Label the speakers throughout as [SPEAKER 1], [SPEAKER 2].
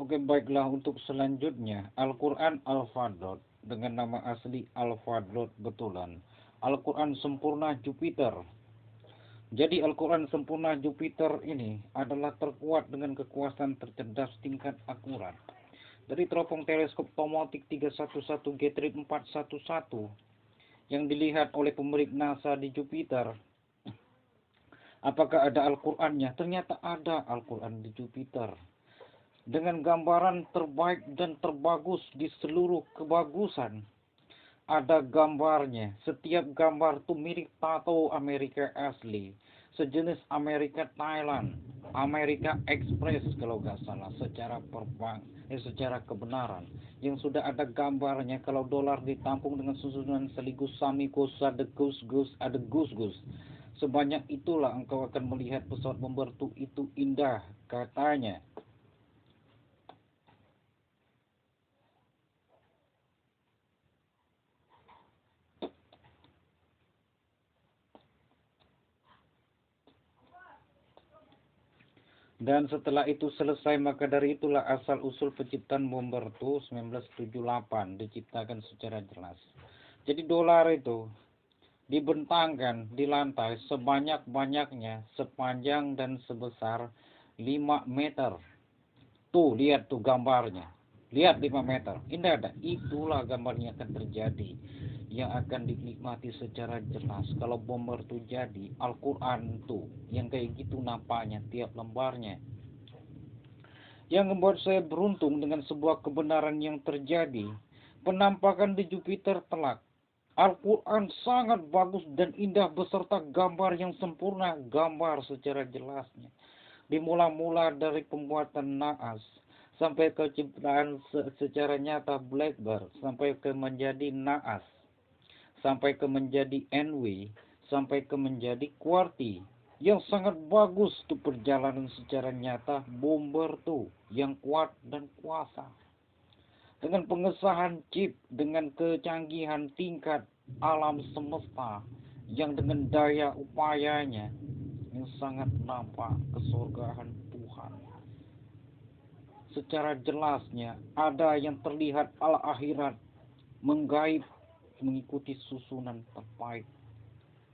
[SPEAKER 1] Oke, baiklah untuk selanjutnya Al-Quran Al-Fadlot dengan nama asli Al-Fadlot betulan. Al-Quran Sempurna Jupiter. Jadi Al-Quran Sempurna Jupiter ini adalah terkuat dengan kekuasaan tercerdas tingkat akurat. Dari teropong teleskop Tomotic 311 Getrit 411 yang dilihat oleh pemeriksa NASA di Jupiter. Apakah ada Al-Qurannya? Ternyata ada Al-Quran di Jupiter. Dengan gambaran terbaik dan terbagus di seluruh kebagusan. Ada gambarnya. Setiap gambar itu mirip tato Amerika asli. Sejenis Amerika Thailand. Amerika Express kalau nggak salah. Secara kebenaran. Yang sudah ada gambarnya kalau dolar ditampung dengan susunan seligus samikus ada gus-gus ada gus-gus. Sebanyak itulah engkau akan melihat pesawat bomber itu indah katanya. Dan setelah itu selesai, maka dari itulah asal-usul penciptaan bomber itu 1978 diciptakan secara jelas. Jadi dolar itu dibentangkan di lantai sebanyak-banyaknya sepanjang dan sebesar 5 meter. Tuh, lihat tuh gambarnya. Lihat 5 meter. Indah ada. Itulah gambarnya akan terjadi. Yang akan dinikmati secara jelas. Kalau bomber tuh jadi, Al-Quran tuh. Yang kayak gitu nampaknya tiap lembarnya. Yang membuat saya beruntung dengan sebuah kebenaran yang terjadi. Penampakan di Jupiter telak. Al-Quran sangat bagus dan indah beserta gambar yang sempurna. Gambar secara jelasnya. Dimula-mula dari pembuatan naas sampai ke ciptaan secara nyata Blackbird, sampai ke menjadi naas, sampai ke menjadi NW, sampai ke menjadi QWERTY yang sangat bagus tuh perjalanan secara nyata bomber tuh yang kuat dan kuasa. Dengan pengesahan chip dengan kecanggihan tingkat alam semesta yang dengan daya upayanya yang sangat nampak kesurgaan Tuhan. Secara jelasnya ada yang terlihat ala akhirat menggaib mengikuti susunan terbaik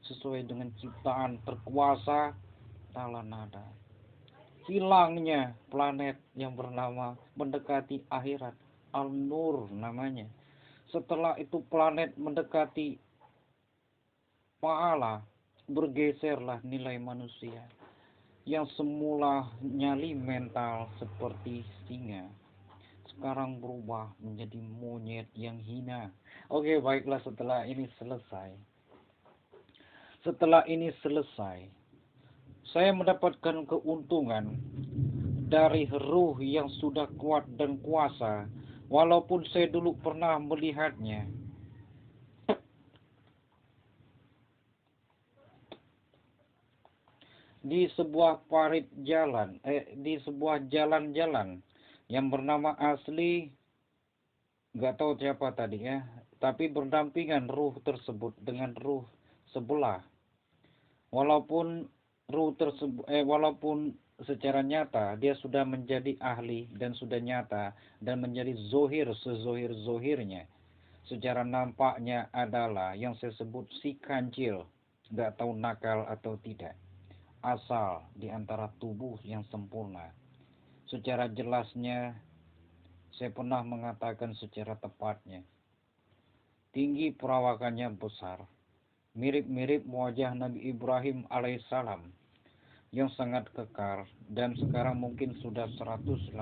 [SPEAKER 1] sesuai dengan ciptaan terkuasa tala nada. Hilangnya planet yang bernama mendekati akhirat, Al-Nur namanya. Setelah itu planet mendekati pahala, bergeserlah nilai manusia yang semula nyali mental seperti singa, sekarang berubah menjadi monyet yang hina. Oke, baiklah setelah ini selesai. Setelah ini selesai, saya mendapatkan keuntungan dari ruh yang sudah kuat dan kuasa, walaupun saya dulu pernah melihatnya. Di sebuah parit jalan, di sebuah jalan-jalan yang bernama asli, nggak tahu siapa tadi ya, tapi berdampingan ruh tersebut dengan ruh sebelah. Walaupun walaupun secara nyata dia sudah menjadi ahli dan sudah nyata dan menjadi zohir sezohir-zohirnya. Secara nampaknya adalah yang saya sebut si kancil, nggak tahu nakal atau tidak. Asal di antara tubuh yang sempurna. Secara jelasnya, saya pernah mengatakan secara tepatnya. Tinggi perawakannya besar. Mirip-mirip wajah Nabi Ibrahim alaihissalam yang sangat kekar dan sekarang mungkin sudah 180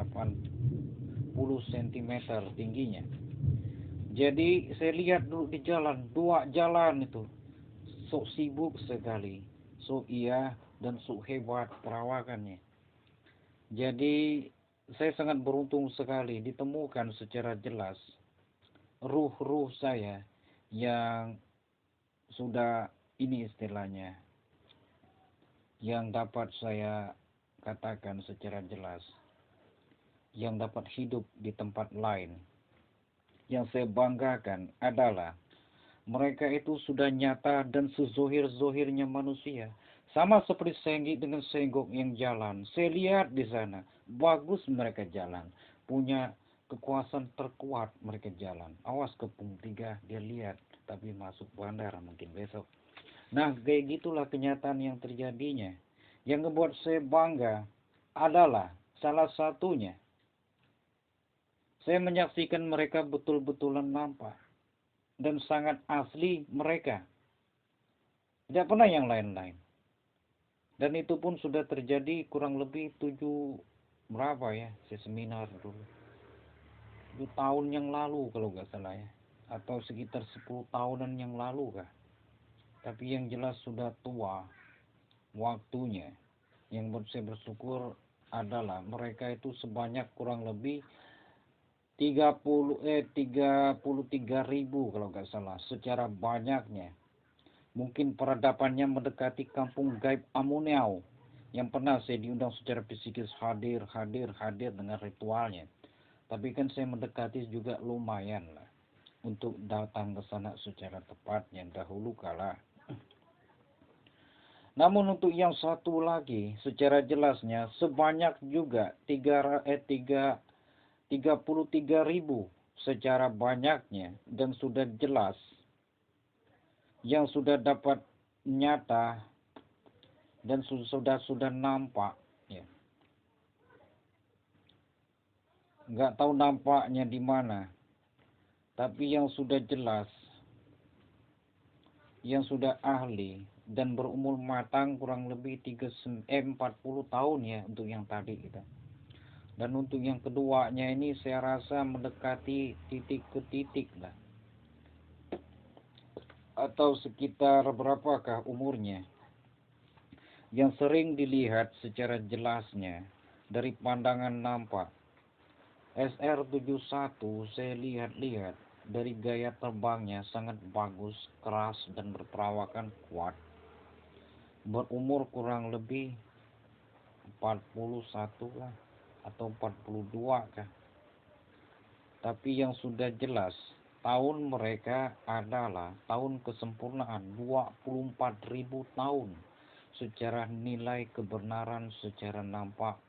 [SPEAKER 1] cm tingginya. Jadi saya lihat dulu di jalan, dua jalan itu. Sok sibuk sekali. Sok iya dan sok hebat perawakannya. Jadi saya sangat beruntung sekali ditemukan secara jelas ruh-ruh saya yang sudah ini istilahnya yang dapat saya katakan secara jelas yang dapat hidup di tempat lain. Yang saya banggakan adalah mereka itu sudah nyata dan sezohir-zohirnya manusia. Sama seperti Senggi dengan Senggok yang jalan. Saya lihat di sana. Bagus mereka jalan. punya kekuasaan terkuat, mereka jalan. Awas kepung 3 dia lihat, tapi masuk bandara mungkin besok. Nah, kayak gitulah kenyataan yang terjadinya. Yang ngebuat saya bangga adalah salah satunya, saya menyaksikan mereka betul-betulan nampak dan sangat asli mereka. Tidak pernah yang lain-lain. Dan itu pun sudah terjadi kurang lebih 7 berapa ya, saya seminar dulu. 7 tahun yang lalu kalau nggak salah ya. Atau sekitar 10 tahunan yang lalu kah. Tapi yang jelas sudah tua waktunya. Yang buat saya bersyukur adalah mereka itu sebanyak kurang lebih 33.000 kalau nggak salah secara banyaknya. Mungkin peradabannya mendekati kampung gaib Amuniau yang pernah saya diundang secara psikis hadir dengan ritualnya. Tapi kan saya mendekati juga lumayan lah untuk datang ke sana secara tepatnya dahulu kala. Namun untuk yang satu lagi secara jelasnya sebanyak juga 33.000 secara banyaknya dan sudah jelas yang sudah dapat nyata dan sudah nampak ya. Nggak tahu nampaknya di mana, tapi yang sudah jelas, yang sudah ahli dan berumur matang kurang lebih 40 tahun ya untuk yang tadi kita. Dan untuk yang keduanya ini saya rasa mendekati titik ke titik lah. Atau sekitar berapakah umurnya. Yang sering dilihat secara jelasnya dari pandangan nampak. SR-71 saya lihat-lihat dari gaya terbangnya sangat bagus, keras dan berperawakan kuat. Berumur kurang lebih 41 lah atau 42 kah. Tapi yang sudah jelas tahun mereka adalah tahun kesempurnaan 24.000 tahun secara nilai kebenaran secara nampak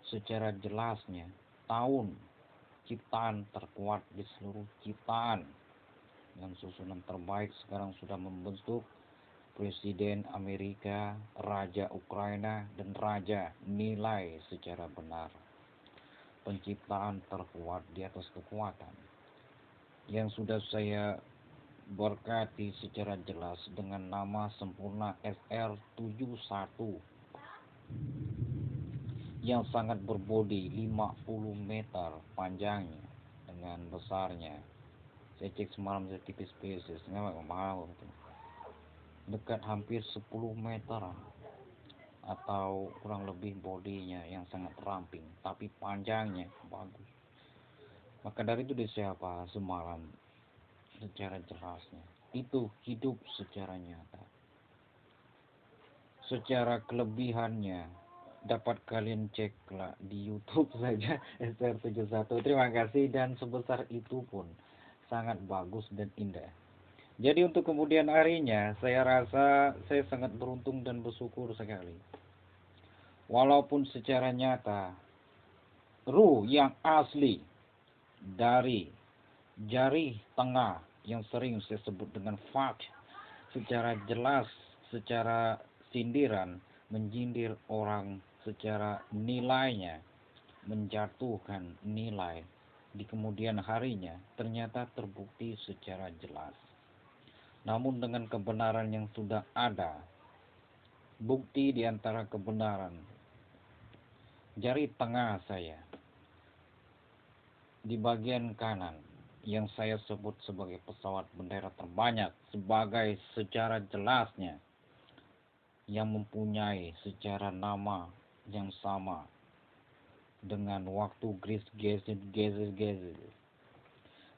[SPEAKER 1] secara jelasnya tahun ciptaan terkuat di seluruh ciptaan yang susunan terbaik sekarang sudah membentuk Presiden Amerika, Raja Ukraina, dan Raja nilai secara benar penciptaan terkuat di atas kekuatan yang sudah saya berkati secara jelas dengan nama sempurna SR-71 yang sangat berbodi 50 meter panjangnya dengan besarnya. Saya cek semalam saya tipis spesies nggak mau dekat hampir 10 meter atau kurang lebih bodinya yang sangat ramping tapi panjangnya bagus. Maka dari itu siapa semalam secara jelasnya itu hidup secara nyata. Secara kelebihannya dapat kalian cek lah di YouTube saja SR-71. Terima kasih dan sebesar itu pun sangat bagus dan indah. Jadi untuk kemudian harinya saya rasa saya sangat beruntung dan bersyukur sekali. Walaupun secara nyata ruh yang asli dari jari tengah yang sering saya sebut dengan fak secara jelas, secara sindiran menjindir orang secara nilainya, menjatuhkan nilai di kemudian harinya ternyata terbukti secara jelas. Namun dengan kebenaran yang sudah ada, bukti di antara kebenaran, jari tengah saya di bagian kanan yang saya sebut sebagai pesawat bendera terbanyak sebagai secara jelasnya yang mempunyai secara nama yang sama dengan waktu Greece Gezet.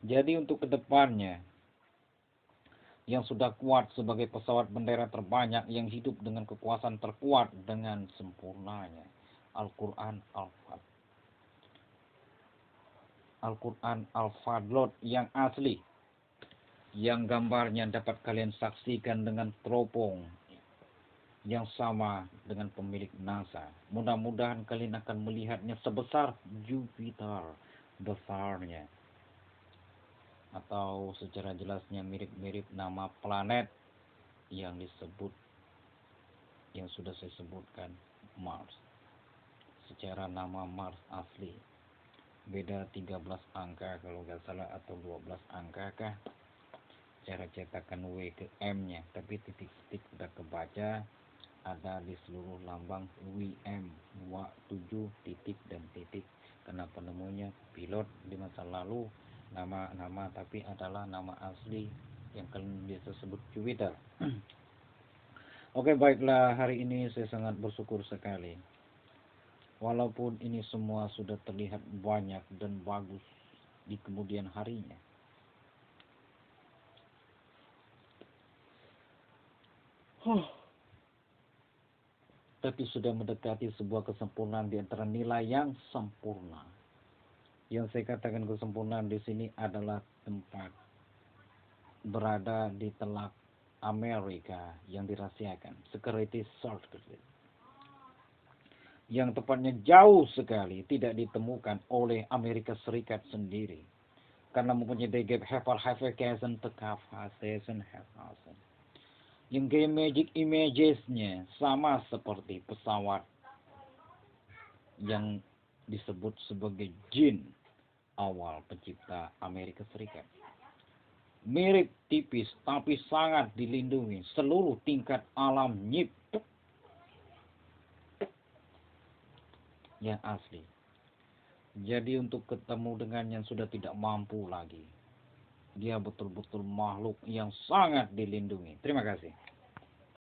[SPEAKER 1] Jadi untuk kedepannya yang sudah kuat sebagai pesawat bendera terbanyak yang hidup dengan kekuasaan terkuat dengan sempurnanya Al-Quran Al-Fadlot yang asli yang gambarnya dapat kalian saksikan dengan teropong yang sama dengan pemilik NASA. Mudah-mudahan kalian akan melihatnya sebesar Jupiter besarnya. Atau secara jelasnya mirip-mirip nama planet yang disebut, yang sudah saya sebutkan, Mars. Secara nama Mars asli beda 13 angka kalau nggak salah, atau 12 angka kah cara cetakan W ke M nya, tapi titik-titik udah kebaca ada di seluruh lambang WM 7 titik dan titik, karena penemunya pilot di masa lalu. Nama tapi adalah nama asli yang kalian biasa sebut Jupiter. Oke, baiklah, hari ini saya sangat bersyukur sekali. Walaupun ini semua sudah terlihat banyak dan bagus di kemudian harinya, tapi sudah mendekati sebuah kesempurnaan di antara nilai yang sempurna. Yang saya katakan kesempurnaan di sini adalah tempat berada di telak Amerika yang dirahasiakan, security circle, yang tepatnya jauh sekali tidak ditemukan oleh Amerika Serikat sendiri, karena mempunyai DG Hypercation Tekafasation Hypercation yang game magic imagesnya sama seperti pesawat yang disebut sebagai jin awal pencipta Amerika Serikat. Mirip tipis tapi sangat dilindungi seluruh tingkat alam nyiptuk yang asli. Jadi untuk ketemu dengan yang sudah tidak mampu lagi, dia betul-betul makhluk yang sangat dilindungi. Terima kasih.